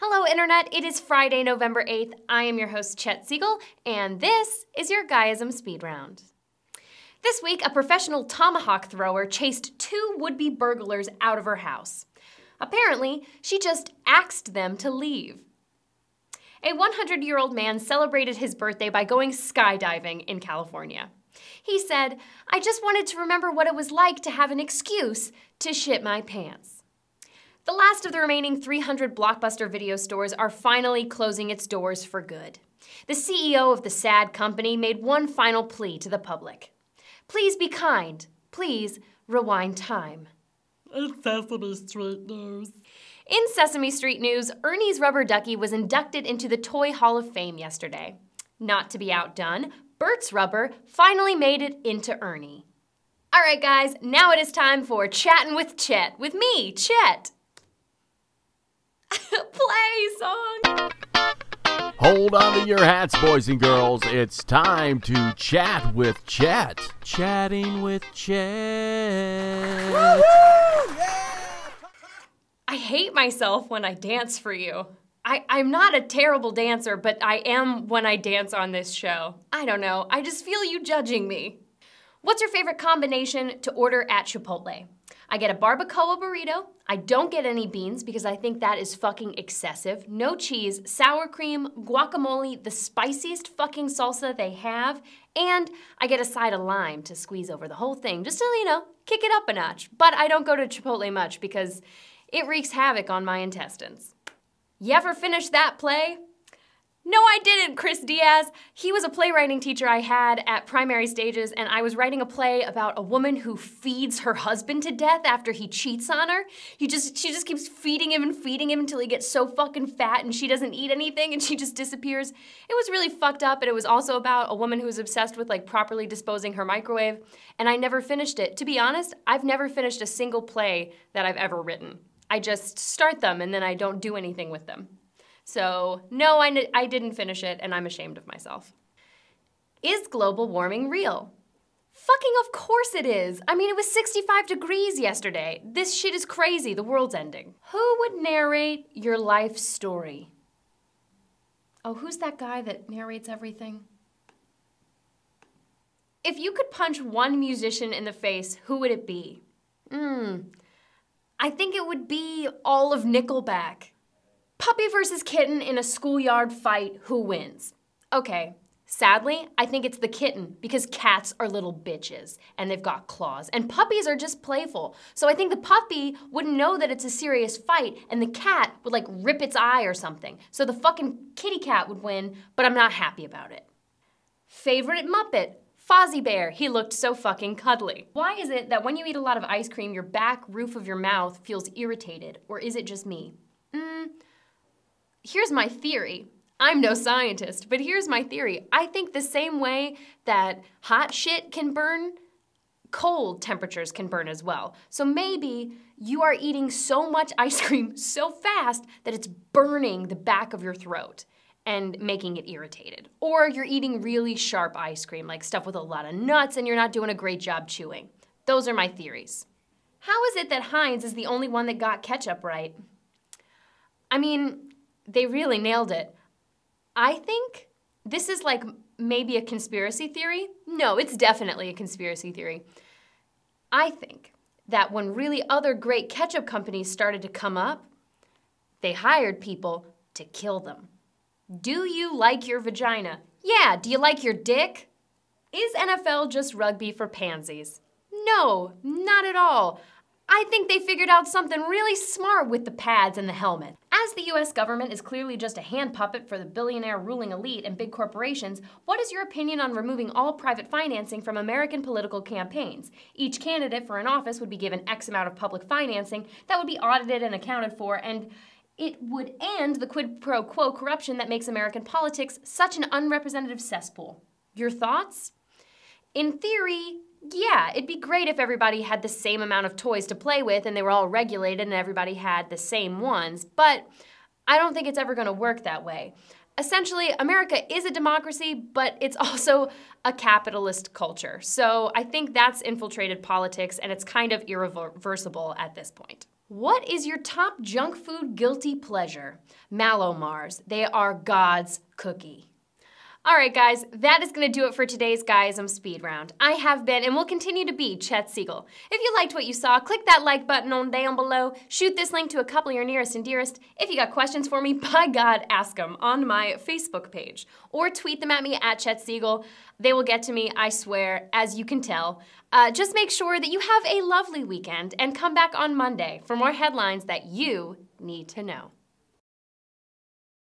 Hello, Internet. It is Friday, November 8th. I am your host, Chet Siegel, and this is your Guyism Speed Round. This week, a professional tomahawk thrower chased two would-be burglars out of her house. Apparently, she just axed them to leave. A 100-year-old man celebrated his birthday by going skydiving in California. He said, "I just wanted to remember what it was like to have an excuse to shit my pants." The last of the remaining 300 Blockbuster video stores are finally closing its doors for good. The CEO of the sad company made one final plea to the public. Please be kind. Please rewind time. In Sesame Street news. In Sesame Street news, Ernie's rubber ducky was inducted into the Toy Hall of Fame yesterday. Not to be outdone, Bert's rubber finally made it into Ernie. All right, guys, now it is time for Chatting with Chet, with me, Chet. Play song. Hold on to your hats, boys and girls. It's time to chat with Chet. Chatting with Chet. Woo-hoo! Yeah! I hate myself when I dance for you. I'm not a terrible dancer, but I am when I dance on this show. I don't know, I just feel you judging me. What's your favorite combination to order at Chipotle? I get a barbacoa burrito. I don't get any beans because I think that is fucking excessive. No cheese, sour cream, guacamole, the spiciest fucking salsa they have, and I get a side of lime to squeeze over the whole thing, just to, kick it up a notch. But I don't go to Chipotle much because it wreaks havoc on my intestines. You ever finish that play? No, I didn't, Chris Diaz. He was a playwriting teacher I had at primary stages, and I was writing a play about a woman who feeds her husband to death after he cheats on her. She just keeps feeding him until he gets so fucking fat and she doesn't eat anything and she just disappears. It was really fucked up, and it was also about a woman who was obsessed with properly disposing her microwave, and I never finished it. To be honest, I've never finished a single play that I've ever written. I just start them and then I don't do anything with them. So, no, I didn't finish it, and I'm ashamed of myself. Is global warming real? Fucking of course it is. I mean, it was 65 degrees yesterday. This shit is crazy. The world's ending. Who would narrate your life story? Oh, who's that guy that narrates everything? If you could punch one musician in the face, who would it be? I think it would be all of Nickelback. Puppy versus kitten in a schoolyard fight, who wins? Okay, sadly, I think it's the kitten because cats are little bitches and they've got claws and puppies are just playful. So I think the puppy wouldn't know that it's a serious fight and the cat would rip its eye or something. So the fucking kitty cat would win, but I'm not happy about it. Favorite Muppet? Fozzie Bear. He looked so fucking cuddly. Why is it that when you eat a lot of ice cream, your back roof of your mouth feels irritated? Or is it just me? Here's my theory. I'm no scientist, but here's my theory. I think the same way that hot shit can burn, cold temperatures can burn as well. So maybe you are eating so much ice cream so fast that it's burning the back of your throat and making it irritated. Or you're eating really sharp ice cream, like stuff with a lot of nuts, and you're not doing a great job chewing. Those are my theories. How is it that Heinz is the only one that got ketchup right? I mean, they really nailed it. I think this is maybe a conspiracy theory. No, it's definitely a conspiracy theory. I think that when really other great ketchup companies started to come up, they hired people to kill them. Do you like your vagina? Yeah, do you like your dick? Is NFL just rugby for pansies? No, not at all. I think they figured out something really smart with the pads and the helmet. As the US government is clearly just a hand puppet for the billionaire ruling elite and big corporations, what is your opinion on removing all private financing from American political campaigns? Each candidate for an office would be given X amount of public financing that would be audited and accounted for, and it would end the quid pro quo corruption that makes American politics such an unrepresentative cesspool. Your thoughts? In theory, yeah, it'd be great if everybody had the same amount of toys to play with and they were all regulated and everybody had the same ones, but I don't think it's ever gonna work that way. Essentially, America is a democracy, but it's also a capitalist culture. So I think that's infiltrated politics and it's kind of irreversible at this point. What is your top junk food guilty pleasure? Mallow Mars. They are God's cookie. All right, guys, that is going to do it for today's Guyism Speed Round. I have been and will continue to be Chet Siegel. If you liked what you saw, click that like button on down below. Shoot this link to a couple of your nearest and dearest. If you got questions for me, by God, ask them on my Facebook page. Or tweet them at me at Chet Siegel. They will get to me, I swear, as you can tell. Just make sure that you have a lovely weekend and come back on Monday for more headlines that you need to know.